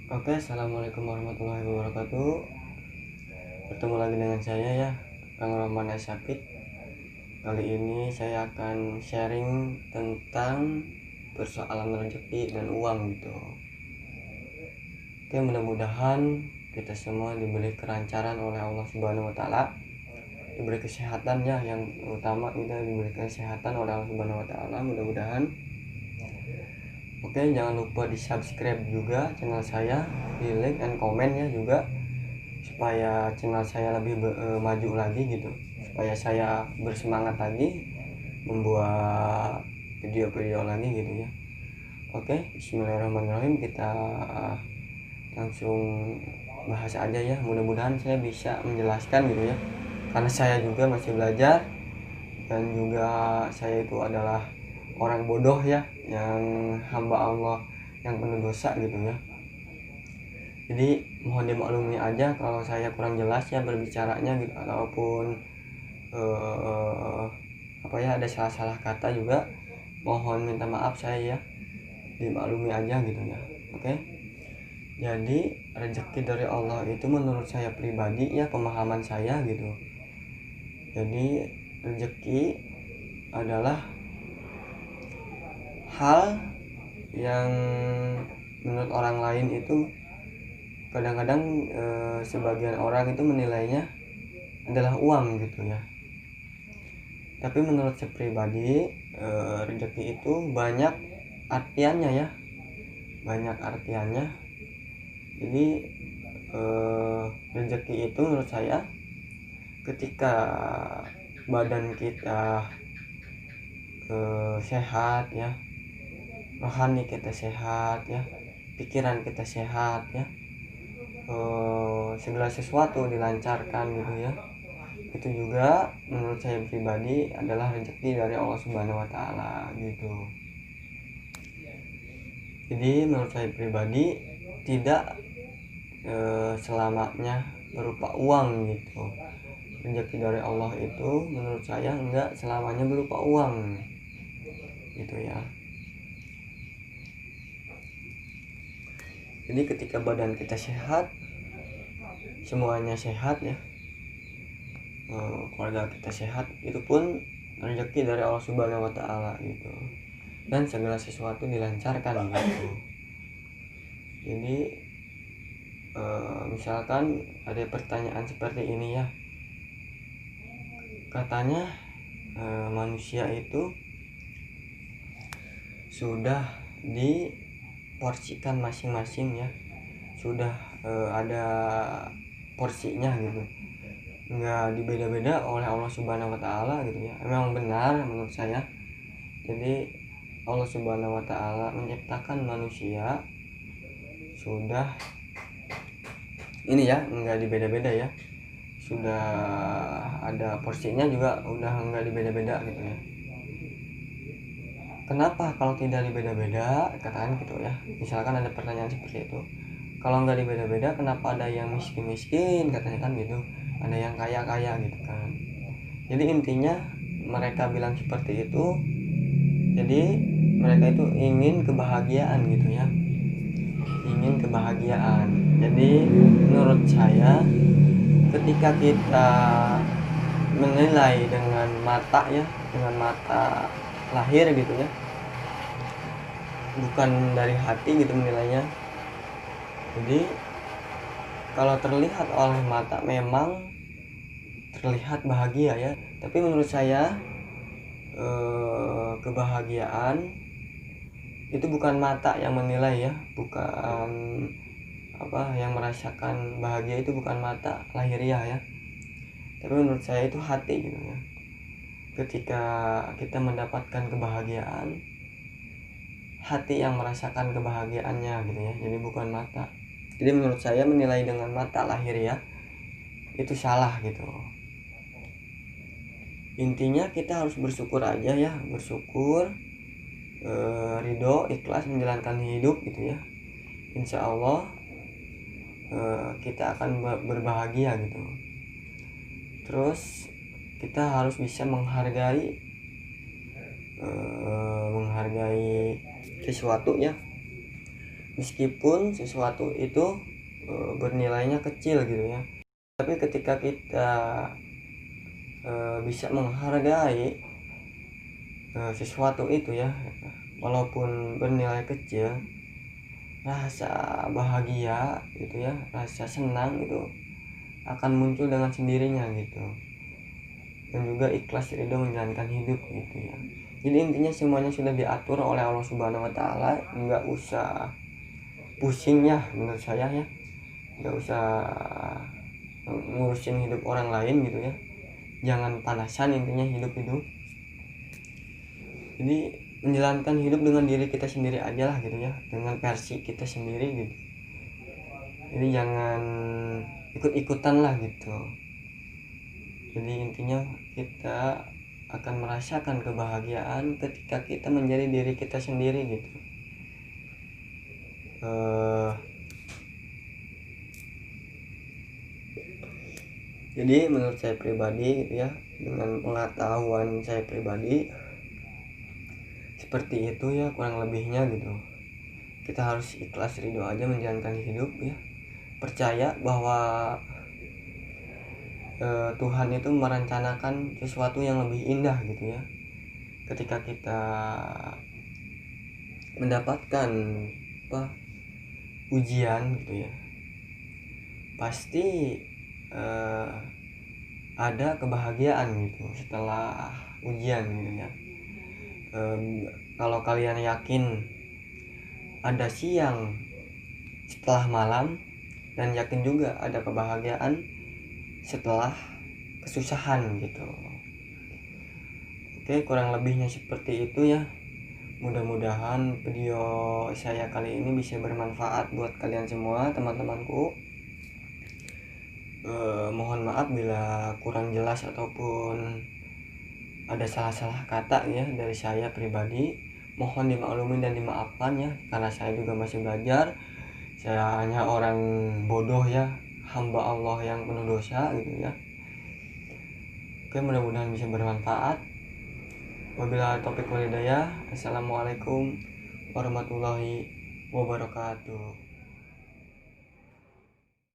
Oke, assalamualaikum warahmatullahi wabarakatuh. Bertemu lagi dengan saya ya, Kang Roman Syakit. Kali ini saya akan sharing tentang persoalan rezeki dan uang gitu. Oke, mudah-mudahan kita semua diberi kelancaran oleh Allah Subhanahu wa taala, diberi kesehatan ya, yang utama kita diberi kesehatan oleh Allah Subhanahu wa taala, mudah-mudahan. Oke, jangan lupa di-subscribe juga channel saya, di like and comment ya juga, supaya channel saya lebih maju lagi gitu, supaya saya bersemangat lagi membuat video-video lagi gitu ya. Oke, bismillahirrahmanirrahim, kita langsung bahas aja ya. Mudah-mudahan saya bisa menjelaskan gitu ya, karena saya juga masih belajar, dan juga saya itu adalah orang bodoh ya, yang hamba Allah yang penuh dosa gitu ya. Jadi mohon dimaklumi aja kalau saya kurang jelas ya berbicaranya gitu, ataupun ada salah-salah kata juga, mohon minta maaf saya ya, dimaklumi aja gitu ya. Oke, jadi rezeki dari Allah itu menurut saya pribadi ya, pemahaman saya gitu. Jadi rezeki adalah hal yang menurut orang lain itu kadang-kadang sebagian orang itu menilainya adalah uang gitu ya. Tapi menurut saya pribadi, rezeki itu banyak artiannya ya, banyak artiannya. Jadi rezeki itu menurut saya ketika badan kita sehat ya, rohani kita sehat ya, pikiran kita sehat ya, segala sesuatu dilancarkan gitu ya, itu juga menurut saya pribadi adalah rezeki dari Allah Subhanahu wa taala gitu. Jadi menurut saya pribadi tidak selamanya berupa uang gitu. Rezeki dari Allah itu menurut saya enggak selamanya berupa uang gitu ya. Jadi ketika badan kita sehat, semuanya sehat ya, keluarga kita sehat, itu pun rezeki dari Allah Subhanahu wa taala gitu. Dan segala sesuatu dilancarkan gitu. Jadi misalkan ada pertanyaan seperti ini ya, katanya manusia itu sudah diporsikan masing-masing ya, sudah ada porsinya gitu, nggak dibeda-beda oleh Allah Subhanahu wa taala gitu ya. Memang benar menurut saya. Jadi Allah Subhanahu wa taala menciptakan manusia sudah ini ya, nggak dibeda-beda ya, sudah ada porsinya juga, udah nggak dibeda-beda gitu ya. Kenapa kalau tidak dibeda-beda, katakan gitu ya, misalkan ada pertanyaan seperti itu, kalau nggak dibeda-beda kenapa ada yang miskin-miskin katanya kan gitu, ada yang kaya-kaya gitu kan. Jadi intinya mereka bilang seperti itu, jadi mereka itu ingin kebahagiaan gitu ya, ingin kebahagiaan. Jadi menurut saya ketika kita menilai dengan mata ya, dengan mata lahir gitu ya, bukan dari hati gitu menilainya. Jadi kalau terlihat oleh mata memang terlihat bahagia ya, tapi menurut saya kebahagiaan itu bukan mata yang menilai ya, bukan yang merasakan bahagia itu bukan mata lahiriah ya, tapi menurut saya itu hati gitu ya. Ketika kita mendapatkan kebahagiaan, hati yang merasakan kebahagiaannya gitu ya, jadi bukan mata. Jadi menurut saya menilai dengan mata lahiriah itu salah gitu. Intinya kita harus bersyukur aja ya, bersyukur, ridho, ikhlas menjalankan hidup gitu ya. Insya Allah kita akan berbahagia gitu. Terus kita harus bisa menghargai sesuatu ya, meskipun sesuatu itu bernilainya kecil gitu ya, tapi ketika kita bisa menghargai sesuatu itu ya, walaupun bernilai kecil, rasa bahagia gitu ya, rasa senang itu akan muncul dengan sendirinya gitu, dan juga ikhlas ridho menjalankan hidup gitu ya. Jadi intinya semuanya sudah diatur oleh Allah Subhanahu wa taala, nggak usah pusing ya menurut saya ya, nggak usah ngurusin hidup orang lain gitu ya, jangan panasan intinya hidup itu. Jadi menjalankan hidup dengan diri kita sendiri aja lah gitu ya, dengan versi kita sendiri gitu. Jadi jangan ikut-ikutan lah gitu. Jadi intinya kita akan merasakan kebahagiaan ketika kita menjadi diri kita sendiri gitu. Jadi menurut saya pribadi gitu ya, dengan pengetahuan saya pribadi seperti itu ya kurang lebihnya gitu. Kita harus ikhlas ridho aja menjalankan hidup ya, percaya bahwa Tuhan itu merencanakan sesuatu yang lebih indah gitu ya. Ketika kita mendapatkan ujian gitu ya, pasti ada kebahagiaan gitu setelah ujian gitu ya. Kalau kalian yakin ada siang setelah malam, dan yakin juga ada kebahagiaan setelah kesusahan gitu. Oke, kurang lebihnya seperti itu ya. Mudah-mudahan video saya kali ini bisa bermanfaat buat kalian semua teman-temanku. Mohon maaf bila kurang jelas ataupun ada salah-salah kata ya dari saya pribadi. Mohon dimaklumi dan dimaafkan ya, karena saya juga masih belajar. Saya hanya orang bodoh ya, hamba Allah yang penuh dosa gitu ya. Oke, mudah-mudahan bisa bermanfaat. Wabillahi taufiq wal hidayah. Assalamualaikum warahmatullahi wabarakatuh.